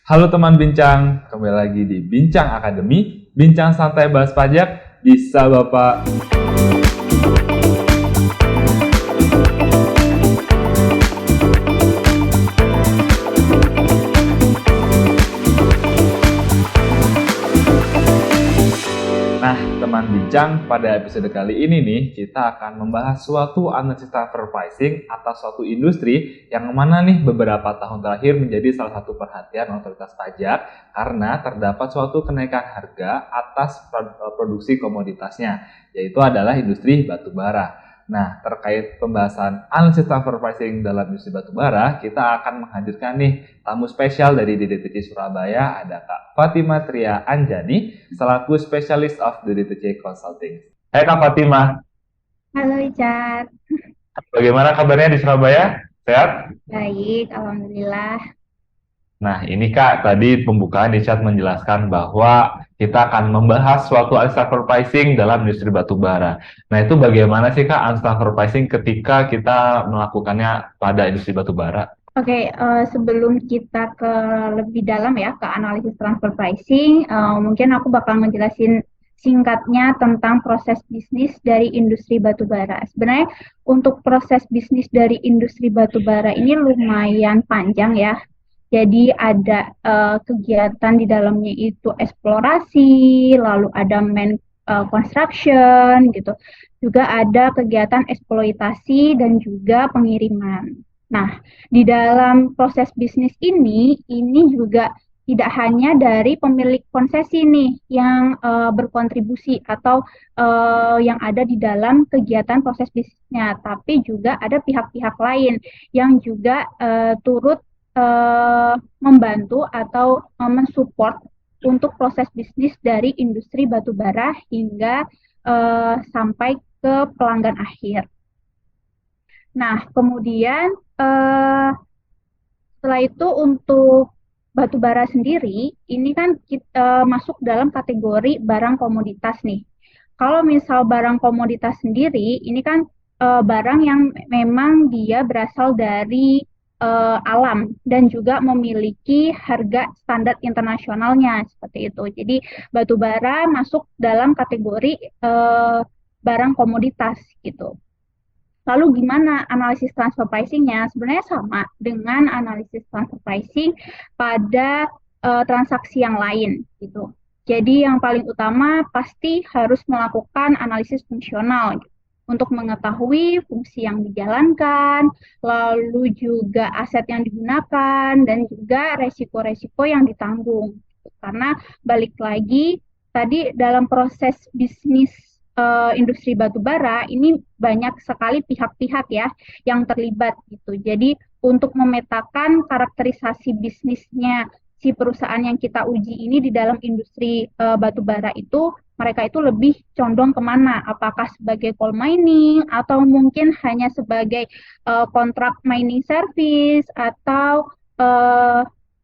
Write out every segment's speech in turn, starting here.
Halo teman bincang, kembali lagi di Bincang Akademi, bincang santai bahas pajak, bisa Bapak. Nah, teman bincang, pada episode kali ini nih, kita akan membahas suatu analisis transfer pricing atas suatu industri yang mana nih beberapa tahun terakhir menjadi salah satu perhatian otoritas pajak karena terdapat suatu kenaikan harga atas produksi komoditasnya, yaitu adalah industri batubara. Nah, terkait pembahasan analisis transfer pricing dalam industri batubara, kita akan menghadirkan nih tamu spesial dari DDTC Surabaya, ada Kak Fatima Tria Anjani, selaku Specialist of DDTC Consulting. Hai Kak Fatima. Halo Icat, Bagaimana kabarnya di Surabaya? Sehat? baik, Alhamdulillah. Nah, ini Kak, tadi pembukaan di chat menjelaskan bahwa kita akan membahas suatu analisis transfer pricing dalam industri batubara. Nah, itu bagaimana sih Kak analisis transfer pricing ketika kita melakukannya pada industri batubara? Oke, sebelum kita ke lebih dalam ya ke analisis transfer pricing, mungkin aku bakal ngejelasin singkatnya tentang proses bisnis dari industri batubara. Sebenarnya untuk proses bisnis dari industri batubara ini lumayan panjang ya. Jadi ada kegiatan di dalamnya itu eksplorasi, lalu ada construction gitu. Juga ada kegiatan eksploitasi dan juga pengiriman. Nah, di dalam proses bisnis ini juga tidak hanya dari pemilik konsesi nih yang berkontribusi atau yang ada di dalam kegiatan proses bisnisnya, tapi juga ada pihak-pihak lain yang juga turut membantu atau mensupport untuk proses bisnis dari industri batubara hingga sampai ke pelanggan akhir. Nah, kemudian setelah itu untuk batubara sendiri, ini kan kita masuk dalam kategori barang komoditas nih. Kalau misal barang komoditas sendiri, ini kan barang yang memang dia berasal dari alam dan juga memiliki harga standar internasionalnya seperti itu. Jadi batu bara masuk dalam kategori barang komoditas gitu. Lalu gimana analisis transfer pricing-nya? Sebenarnya sama dengan analisis transfer pricing pada transaksi yang lain gitu. Jadi yang paling utama pasti harus melakukan analisis fungsional gitu, untuk mengetahui fungsi yang dijalankan, lalu juga aset yang digunakan, dan juga resiko-resiko yang ditanggung. Karena balik lagi, tadi dalam proses bisnis industri batubara ini banyak sekali pihak-pihak ya yang terlibat gitu. Jadi untuk memetakan karakterisasi bisnisnya si perusahaan yang kita uji ini di dalam industri batubara itu, mereka itu lebih condong kemana? Apakah sebagai coal mining atau mungkin hanya sebagai kontrak mining service atau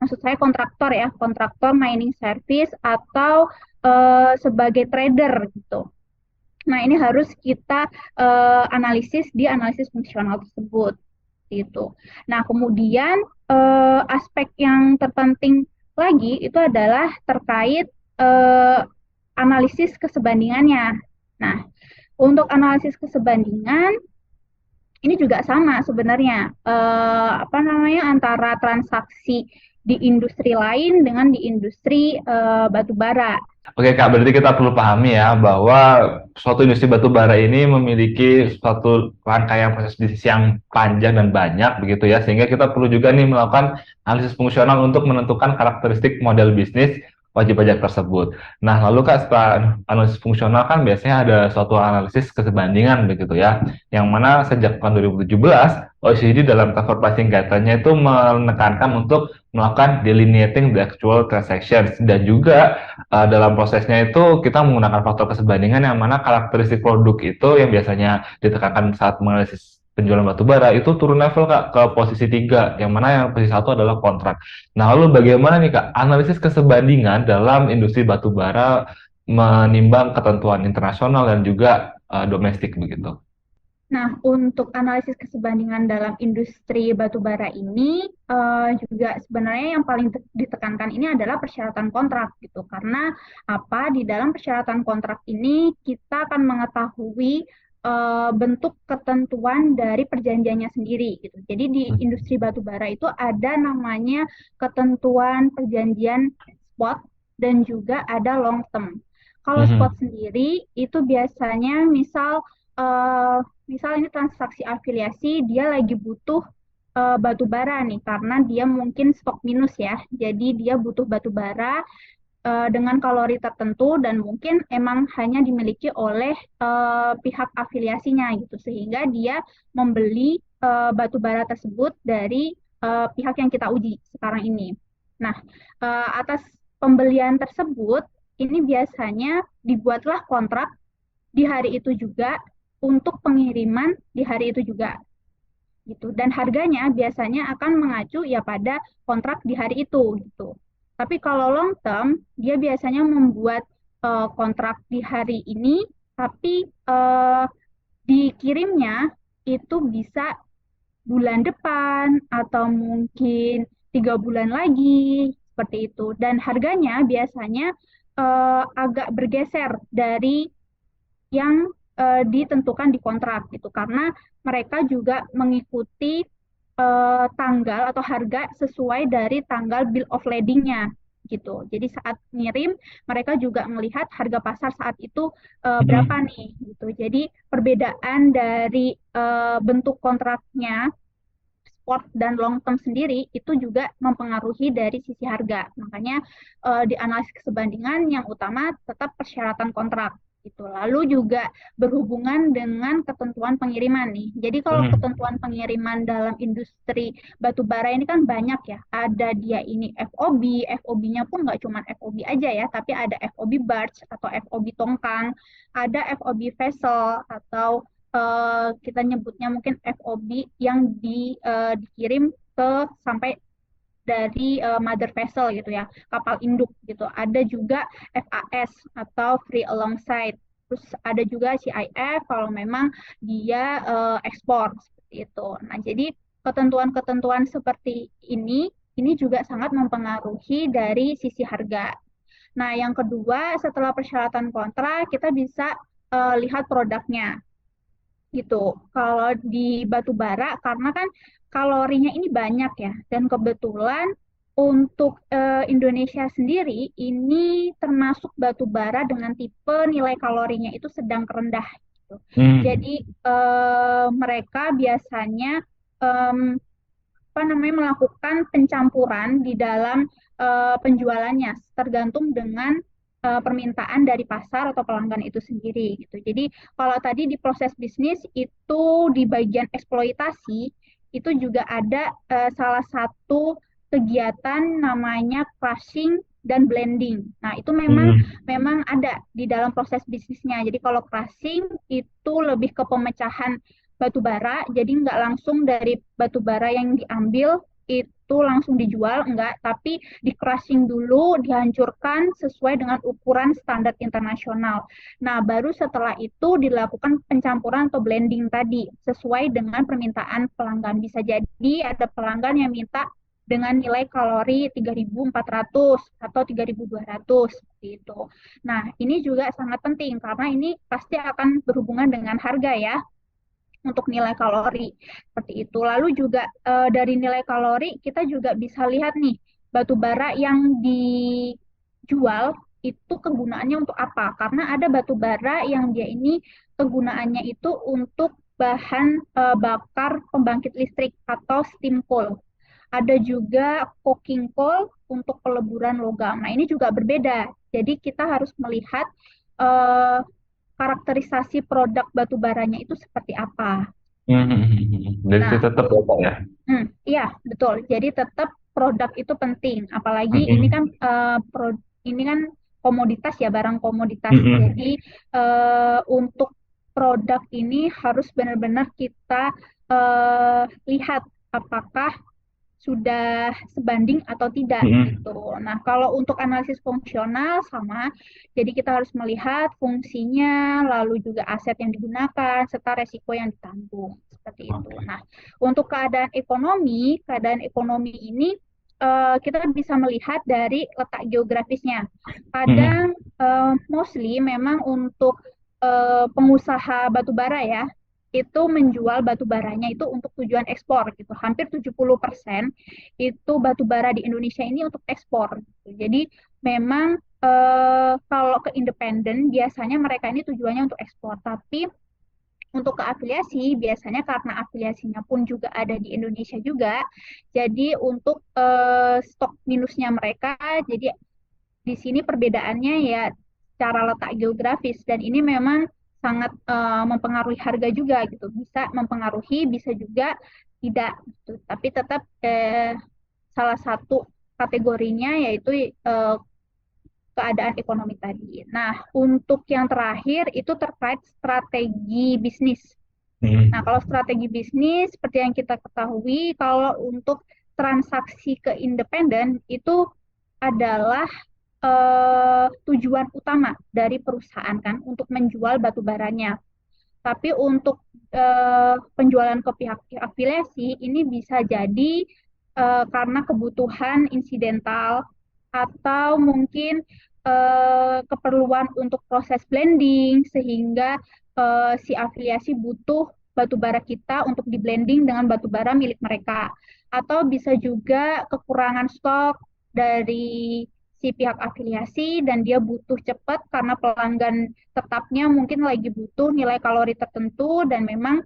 maksud saya kontraktor ya, kontraktor mining service atau sebagai trader gitu. Nah, ini harus kita analisis di analisis fungsional tersebut gitu. Nah, kemudian aspek yang terpenting lagi itu adalah terkait analisis kesebandingannya. Nah, untuk analisis kesebandingan ini juga sama sebenarnya antara transaksi di industri lain dengan di industri batubara. Oke Kak, berarti kita perlu pahami ya bahwa suatu industri batubara ini memiliki suatu rangkaian proses bisnis yang panjang dan banyak begitu ya, sehingga kita perlu juga nih melakukan analisis fungsional untuk menentukan karakteristik model bisnis wajib pajak tersebut. Nah, lalu Kak, setelah analisis fungsional kan biasanya ada suatu analisis kesebandingan begitu ya, yang mana sejak tahun 2017 OECD dalam transfer pricing guideline-nya itu menekankan untuk melakukan delineating the actual transactions, dan juga dalam prosesnya itu kita menggunakan faktor kesebandingan yang mana karakteristik produk itu yang biasanya ditekankan saat menganalisis penjualan batubara itu turun level Kak ke posisi 3, yang mana yang posisi 1 adalah kontrak. Nah, lalu bagaimana nih Kak analisis kesebandingan dalam industri batubara menimbang ketentuan internasional dan juga domestik begitu? Nah, untuk analisis keserbandingan dalam industri batubara ini juga sebenarnya yang paling ditekankan ini adalah persyaratan kontrak gitu. Karena apa? Di dalam persyaratan kontrak ini kita akan mengetahui bentuk ketentuan dari perjanjiannya sendiri gitu. Jadi di industri batubara itu ada namanya ketentuan perjanjian spot dan juga ada long term. Kalau spot Mhm. sendiri itu biasanya eh, misal ini transaksi afiliasi, dia lagi butuh batu bara nih, karena dia mungkin stok minus ya. Jadi dia butuh batu bara dengan kalori tertentu dan mungkin emang hanya dimiliki oleh pihak afiliasinya gitu. Sehingga dia membeli batu bara tersebut dari pihak yang kita uji sekarang ini. Nah, atas pembelian tersebut, ini biasanya dibuatlah kontrak di hari itu juga untuk pengiriman di hari itu juga gitu. Dan harganya biasanya akan mengacu ya pada kontrak di hari itu gitu. Tapi kalau long term dia biasanya membuat kontrak di hari ini tapi dikirimnya itu bisa bulan depan atau mungkin 3 bulan lagi seperti itu. Dan harganya biasanya agak bergeser dari yang ditentukan di kontrak gitu karena mereka juga mengikuti tanggal atau harga sesuai dari tanggal bill of lading-nya gitu. Jadi saat ngirim mereka juga melihat harga pasar saat itu berapa Mhm. nih gitu. Jadi perbedaan dari bentuk kontraknya spot dan long term sendiri itu juga mempengaruhi dari sisi harga. Makanya di analisis kesebandingan yang utama tetap persyaratan kontrak gitu. Lalu juga berhubungan dengan ketentuan pengiriman nih. Jadi kalau Mhm. ketentuan pengiriman dalam industri batu bara ini kan banyak ya. Ada dia ini FOB, FOB-nya pun nggak cuma FOB aja ya, tapi ada FOB barge atau FOB tongkang, ada FOB vessel atau kita nyebutnya mungkin FOB yang dikirim ke sampai dari mother vessel gitu ya, kapal induk gitu. Ada juga FAS atau free alongside. Terus ada juga CIF kalau memang dia ekspor seperti itu. Nah, jadi ketentuan-ketentuan seperti ini juga sangat mempengaruhi dari sisi harga. Nah, yang kedua, setelah persyaratan kontrak, kita bisa lihat produknya gitu. Kalau di batu bara, karena kan kalorinya ini banyak ya, dan kebetulan untuk Indonesia sendiri ini termasuk batu bara dengan tipe nilai kalorinya itu sedang rendah gitu. Mhm. Jadi mereka biasanya em, apa namanya melakukan pencampuran di dalam penjualannya tergantung dengan permintaan dari pasar atau pelanggan itu sendiri gitu. Jadi kalau tadi di proses bisnis itu di bagian eksploitasi itu juga ada salah satu kegiatan namanya crushing dan blending. Nah, itu memang Mhm. memang ada di dalam proses bisnisnya. Jadi kalau crushing itu lebih ke pemecahan batu bara, jadi nggak langsung dari batu bara yang diambil itu langsung dijual, enggak, tapi di crushing dulu, dihancurkan sesuai dengan ukuran standar internasional. Nah, baru setelah itu dilakukan pencampuran atau blending tadi, sesuai dengan permintaan pelanggan. Bisa jadi ada pelanggan yang minta dengan nilai kalori 3.400 atau 3.200 seperti itu. Nah, ini juga sangat penting karena ini pasti akan berhubungan dengan harga ya untuk nilai kalori seperti itu. Lalu juga dari nilai kalori kita juga bisa lihat nih batu bara yang dijual itu kegunaannya untuk apa? Karena ada batu bara yang dia ini kegunaannya itu untuk bahan bakar pembangkit listrik atau steam coal. Ada juga coking coal untuk peleburan logam. Nah, ini juga berbeda. Jadi kita harus melihat eh, karakterisasi produk batu baranya itu seperti apa. Mhm. Jadi itu Nah, tetap ya, Pak ya. iya betul. Jadi tetap produk itu penting. Apalagi ini kan Mhm. ini kan komoditas ya, barang komoditas. Mhm. Jadi untuk produk ini harus benar-benar kita lihat apakah sudah sebanding atau tidak Mm-mm. gitu. Nah, kalau untuk analisis fungsional sama, jadi kita harus melihat fungsinya, lalu juga aset yang digunakan, serta resiko yang ditanggung. Seperti itu. Oke. Nah, untuk keadaan ekonomi ini kita bisa melihat dari letak geografisnya. Mm-mm. Kadang mostly memang untuk pengusaha batubara ya, itu menjual batu baranya itu untuk tujuan ekspor gitu. Hampir 70% itu batu bara di Indonesia ini untuk ekspor gitu. Jadi memang kalau ke independen biasanya mereka ini tujuannya untuk ekspor, tapi untuk ke afiliasi biasanya karena afiliasinya pun juga ada di Indonesia juga. Jadi untuk stok minusnya mereka, jadi di sini perbedaannya ya cara letak geografis dan ini memang sangat mempengaruhi harga juga gitu. Bisa mempengaruhi, bisa juga tidak gitu. Tapi tetap salah satu kategorinya yaitu keadaan ekonomi tadi. Nah, untuk yang terakhir itu terkait strategi bisnis. Nah, Mm-mm. kalau strategi bisnis seperti yang kita ketahui, kalau untuk transaksi ke independen itu adalah tujuan utama dari perusahaan kan untuk menjual batu baranya. Tapi untuk penjualan ke pihak afiliasi ini bisa jadi karena kebutuhan insidental atau mungkin keperluan untuk proses blending sehingga si afiliasi butuh batu bara kita untuk di blending dengan batu bara milik mereka. Atau bisa juga kekurangan stok dari si pihak afiliasi dan dia butuh cepat karena pelanggan tetapnya mungkin lagi butuh nilai kalori tertentu dan memang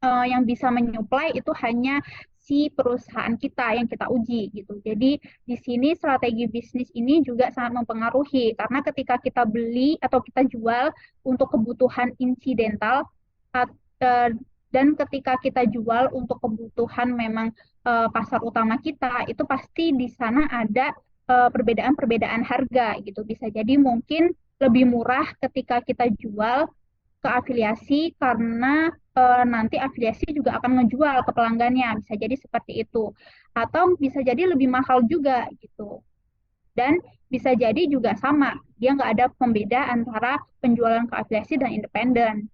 yang bisa menyuplai itu hanya si perusahaan kita yang kita uji gitu. Jadi di sini strategi bisnis ini juga sangat mempengaruhi karena ketika kita beli atau kita jual untuk kebutuhan insidental at- eh, dan ketika kita jual untuk kebutuhan memang pasar utama kita itu pasti di sana ada perbedaan-perbedaan harga gitu. Bisa jadi mungkin lebih murah ketika kita jual ke afiliasi karena nanti afiliasi juga akan ngejual ke pelanggannya. Bisa jadi seperti itu. Atau bisa jadi lebih mahal juga gitu. Dan bisa jadi juga sama. Dia nggak ada pembeda antara penjualan ke afiliasi dan independen.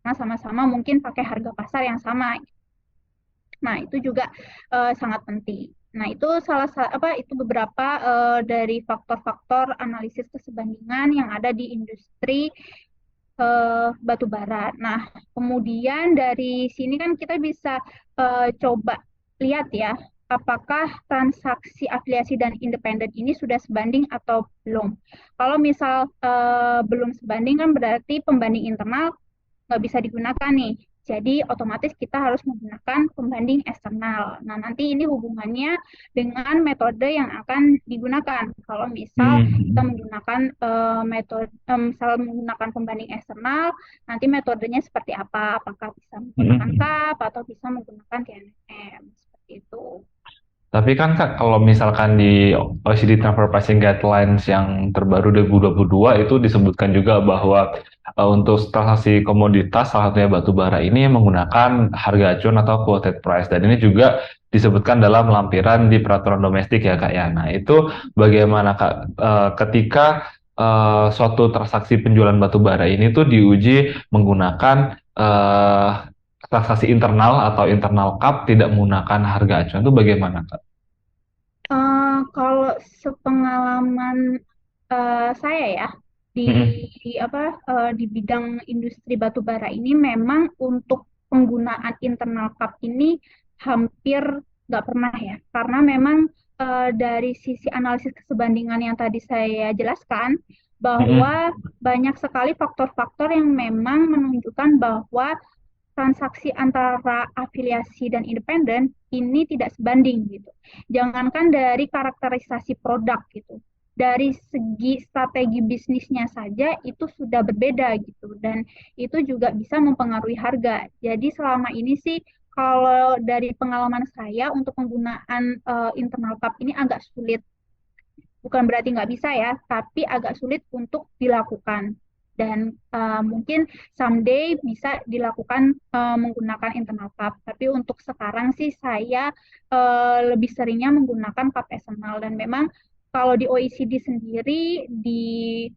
Nah, sama-sama mungkin pakai harga pasar yang sama. Nah, itu juga sangat penting. Nah, itu itu beberapa dari faktor-faktor analisis keserbandingan yang ada di industri batu bara. Nah, kemudian dari sini kan kita bisa coba lihat ya, apakah transaksi afiliasi dan independen ini sudah sebanding atau belum. Kalau misal belum sebanding kan berarti pembanding internal nggak bisa digunakan nih. Jadi otomatis kita harus menggunakan pembanding eksternal. Nah, nanti ini hubungannya dengan metode yang akan digunakan. Kalau misal kita Mm-mm. menggunakan misal menggunakan pembanding eksternal, nanti metodenya seperti apa? Apakah bisa menggunakan Mm-mm. CAP atau bisa menggunakan TNM seperti itu. Tapi kan Kak, kalau misalkan di OECD Transfer Pricing Guidelines yang terbaru 2022 itu disebutkan juga bahwa untuk transaksi komoditas salah satunya batu bara ini menggunakan harga acuan atau quoted price dan ini juga disebutkan dalam lampiran di peraturan domestik ya Kak ya. Nah, itu bagaimana Kak ketika suatu transaksi penjualan batu bara ini tuh diuji menggunakan transaksi internal atau internal cap tidak menggunakan harga acuan itu bagaimana Kak? Kalau sepengalaman saya ya di Mm-mm. di bidang industri batu bara ini memang untuk penggunaan internal cup ini hampir nggak pernah ya karena memang dari sisi analisis kesebandingan yang tadi saya jelaskan Mm-mm. bahwa banyak sekali faktor-faktor yang memang menunjukkan bahwa transaksi antara afiliasi dan independen ini tidak sebanding gitu. Jangankan dari karakterisasi produk gitu, dari segi strategi bisnisnya saja itu sudah berbeda gitu dan itu juga bisa mempengaruhi harga. Jadi selama ini sih kalau dari pengalaman saya untuk penggunaan internal cup ini agak sulit. Bukan berarti nggak bisa ya, tapi agak sulit untuk dilakukan. dan mungkin someday bisa dilakukan menggunakan internal cup. Tapi untuk sekarang sih saya lebih seringnya menggunakan cup eksternal, dan memang kalau di OECD sendiri di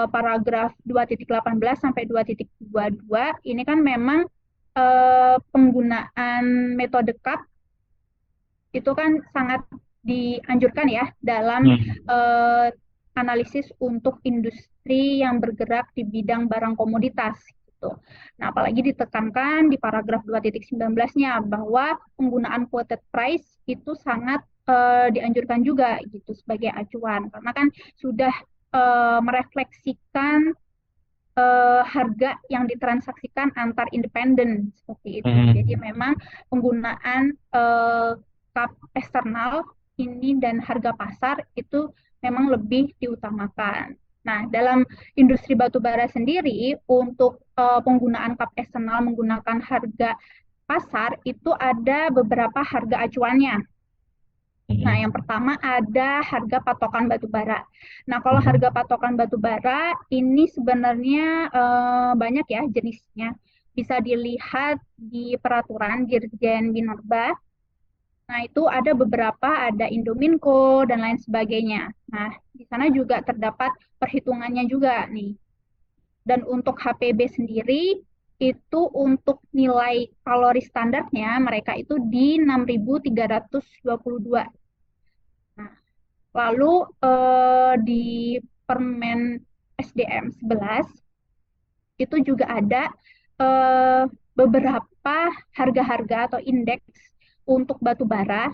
paragraf 2.18 sampai 2.22 ini kan memang penggunaan metode cup itu kan sangat dianjurkan ya dalam Hmm. eh, analisis untuk industri yang bergerak di bidang barang komoditas gitu. Nah, apalagi ditekankan di paragraf 2.19-nya bahwa penggunaan quoted price itu sangat dianjurkan juga gitu sebagai acuan, karena kan sudah merefleksikan harga yang ditransaksikan antar independen seperti itu. Jadi Hmm. memang penggunaan kap eksternal ini dan harga pasar itu memang lebih diutamakan. Nah, dalam industri batubara sendiri untuk penggunaan kap eksternal menggunakan harga pasar itu ada beberapa harga acuannya. Nah, Hmm. yang pertama ada harga patokan batu bara. Nah, kalau harga Hmm. patokan batu bara ini sebenarnya banyak ya jenisnya. Bisa dilihat di peraturan Dirjen Minerba. Nah, itu ada beberapa, ada Indominco dan lain sebagainya. Nah, di sana juga terdapat perhitungannya juga nih. Dan untuk HPB sendiri itu untuk nilai kalori standarnya mereka itu di 6.322. Nah, lalu di Permen SDM 11 itu juga ada eh, beberapa harga-harga atau indeks untuk batu bara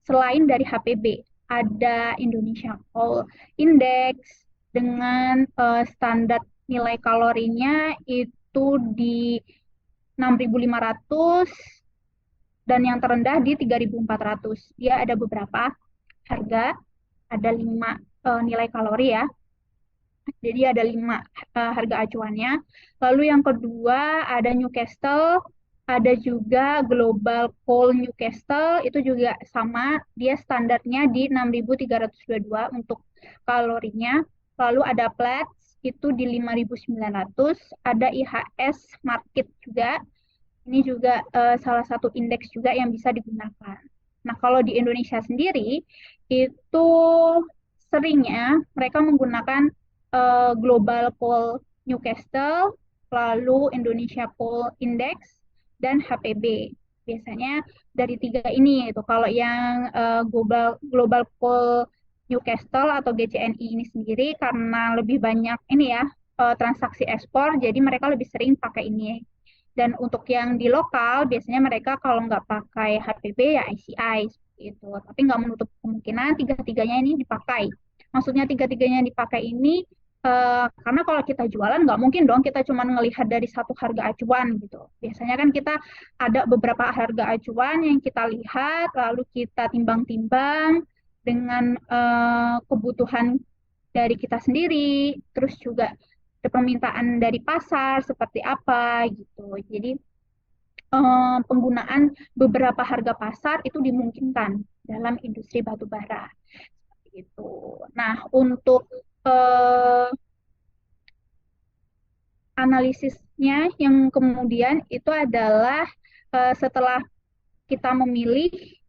selain dari HPB. Ada Indonesia Coal Index dengan standar nilai kalorinya itu di 6.500 dan yang terendah di 3.400. Dia ada beberapa harga, ada 5 nilai kalori ya. Jadi ada 5 harga acuannya. Lalu yang kedua ada Newcastle, ada juga Global Coal Newcastle, itu juga sama, dia standarnya di 6.322 untuk kalorinya. Lalu ada Platts, itu di 5.900, ada IHS Market juga, ini juga salah satu indeks juga yang bisa digunakan. Nah, kalau di Indonesia sendiri, itu seringnya mereka menggunakan Global Coal Newcastle, lalu Indonesia Coal Index, dan HPB. Biasanya dari tiga ini itu. Kalau yang Global Coal Newcastle atau GCNI ini sendiri karena lebih banyak ini ya transaksi ekspor, jadi mereka lebih sering pakai ini. Dan untuk yang di lokal, biasanya mereka kalau nggak pakai HPB ya ICI seperti itu. Tapi nggak menutup kemungkinan tiga-tiganya ini dipakai. Maksudnya tiga-tiganya dipakai ini karena kalau kita jualan nggak mungkin dong kita cuma melihat dari satu harga acuan gitu. Biasanya kan kita ada beberapa harga acuan yang kita lihat, lalu kita timbang-timbang dengan kebutuhan dari kita sendiri, terus juga permintaan dari pasar seperti apa gitu. Jadi penggunaan beberapa harga pasar itu dimungkinkan dalam industri batu bara. Gitu. Nah, untuk eh, analisisnya yang kemudian itu adalah setelah kita memilih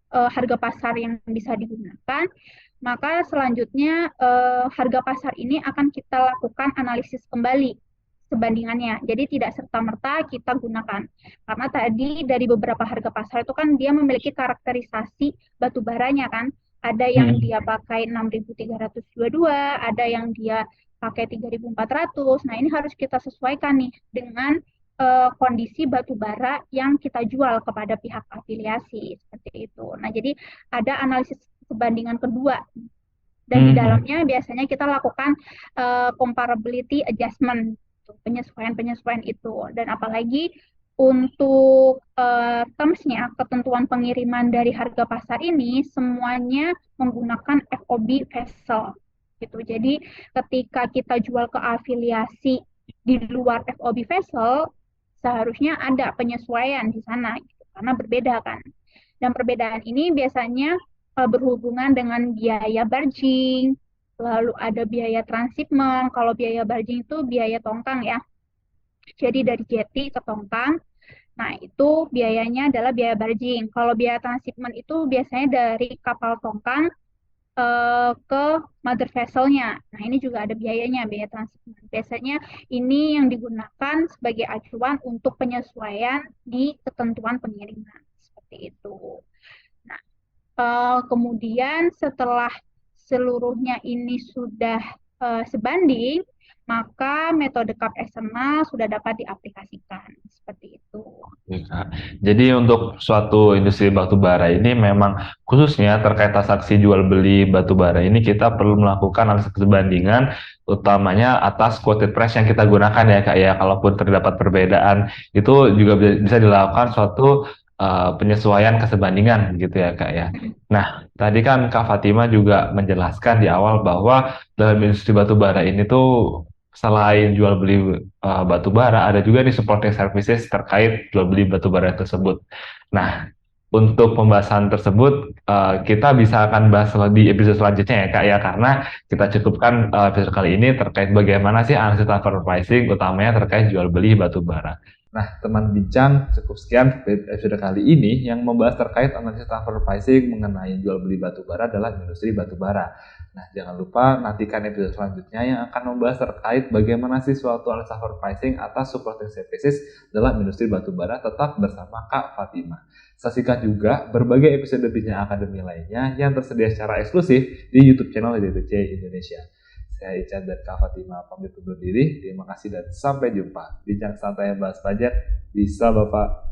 harga pasar yang bisa digunakan, maka selanjutnya harga pasar ini akan kita lakukan analisis kembali sebandingannya. Jadi tidak serta-merta kita gunakan. Karena tadi dari beberapa harga pasar itu kan dia memiliki karakterisasi batu baranya kan. Ada yang Hmm. dia pakai 6.322, ada yang dia pakai 3.400. Nah, ini harus kita sesuaikan nih dengan kondisi batu bara yang kita jual kepada pihak afiliasi seperti itu. Nah, jadi ada analisis perbandingan kedua dan di Hmm. dalamnya biasanya kita lakukan comparability adjustment, penyesuaian-penyesuaian itu. Dan apalagi untuk termsnya, ketentuan pengiriman dari harga pasar ini semuanya menggunakan FOB vessel gitu. Jadi ketika kita jual ke afiliasi di luar FOB vessel, seharusnya ada penyesuaian di sana gitu, karena berbeda kan. Dan perbedaan ini biasanya berhubungan dengan biaya barging, lalu ada biaya transhipment. Kalau biaya barging itu biaya tongkang ya. Jadi dari jeti ke tongkang. Nah, itu biayanya adalah biaya barging. Kalau biaya transhipment itu biasanya dari kapal tongkang ke mother vessel-nya. Nah, ini juga ada biayanya, biaya transhipment. Biasanya ini yang digunakan sebagai acuan untuk penyesuaian di ketentuan pengiriman. Seperti itu. Nah, kemudian setelah seluruhnya ini sudah sebanding, maka metode CAP eksternal sudah dapat diaplikasikan. Seperti itu. Oke, Kak. Jadi untuk suatu industri batu bara ini memang khususnya terkait transaksi jual beli batu bara ini kita perlu melakukan analisis perbandingan utamanya atas quoted price yang kita gunakan ya Kak ya. Kalaupun terdapat perbedaan itu juga bisa dilakukan suatu penyesuaian kesebandingan gitu ya Kak ya. Nah, tadi kan Kak Fatima juga menjelaskan di awal bahwa dalam industri batu bara ini tuh selain jual beli batu bara, ada juga nih supporting services terkait jual beli batu bara tersebut. Nah, untuk pembahasan tersebut kita bisa akan bahas di episode selanjutnya ya Kak ya, karena kita cukupkan episode kali ini terkait bagaimana sih analisis transfer pricing utamanya terkait jual beli batu bara. Nah, teman bincang, cukup sekian episode kali ini yang membahas terkait analisis transfer pricing mengenai jual beli batu bara dalam industri batu bara. Nah, jangan lupa nantikan episode selanjutnya yang akan membahas terkait bagaimana sih suatu analisis transfer pricing atas supporting services dalam industri batu bara, tetap bersama Kak Fatima. Saksikan juga berbagai episode Bincang Akademi lainnya yang tersedia secara eksklusif di YouTube channel DTC Indonesia. Saya Ican dan Kak Fatima pamit undur diri. Terima kasih dan sampai jumpa. Bincang santai bahas pajak bisa Bapak.